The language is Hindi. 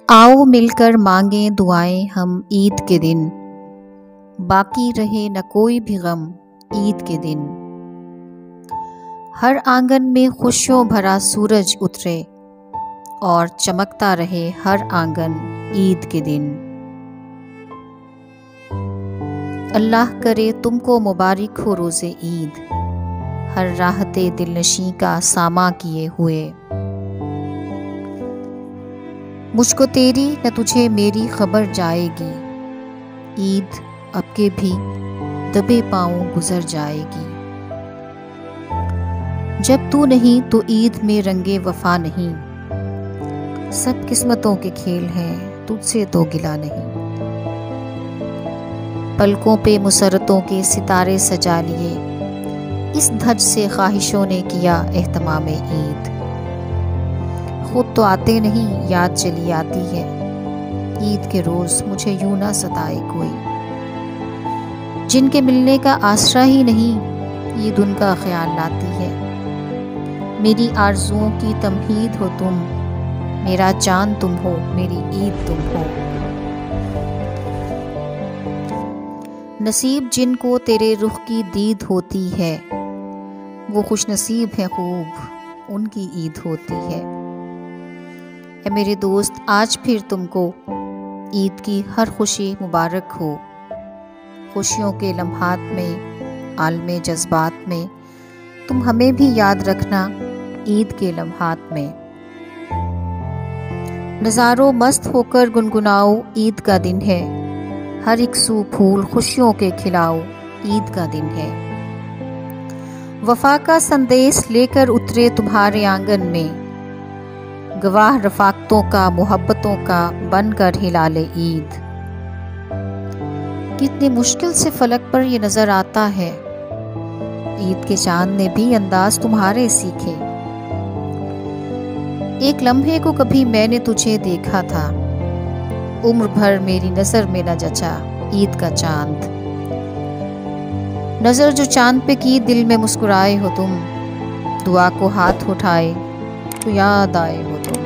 आओ मिलकर मांगें दुआएं हम ईद के दिन, बाकी रहे न कोई भी गम ईद के दिन। हर आंगन में खुशियों भरा सूरज उतरे और चमकता रहे हर आंगन ईद के दिन। अल्लाह करे तुमको मुबारक हो रोज़े ईद, हर राहते दिलनशी का सामा किए हुए। मुझको तेरी न तुझे मेरी खबर जाएगी, ईद अब के भी दबे पाँव गुजर जाएगी। जब तू नहीं तो ईद में रंगे वफा नहीं, सब किस्मतों के खेल हैं तुझसे तो गिला नहीं। पलकों पे मुसरतों के सितारे सजा लिए, इस धज से ख्वाहिशों ने किया एहतमाम ईद। खुद तो आते नहीं याद चली आती है, ईद के रोज़ मुझे यूं ना सताए कोई। जिनके मिलने का आसरा ही नहीं, ईद उनका ख्याल लाती है। मेरी आरज़ुओं की तमहीद हो तुम, मेरा चांद तुम हो, मेरी ईद तुम हो। नसीब जिनको तेरे रुख की दीद होती है, वो खुश नसीब है खूब उनकी ईद होती है। ए मेरे दोस्त, आज फिर तुमको ईद की हर खुशी मुबारक हो। खुशियों के लम्हात में, आलमे जज्बात में तुम हमें भी याद रखना ईद के लम्हात में। नज़ारों मस्त होकर गुनगुनाओ, ईद का दिन है। हर एक सू फूल खुशियों के खिलाओ, ईद का दिन है। वफा का संदेश लेकर उतरे तुम्हारे आंगन में, गवाह रफाकतों का मोहब्बतों का बनकर हिलाले ईद। कितनी मुश्किल से फलक पर ये नजर आता है, ईद के चांद ने भी अंदाज तुम्हारे सीखे। एक लम्हे को कभी मैंने तुझे देखा था, उम्र भर मेरी नजर में न जचा ईद का चांद। नजर जो चांद पे की, दिल में मुस्कुराए हो तुम, दुआ को हाथ उठाए तो याद आए हो तुम।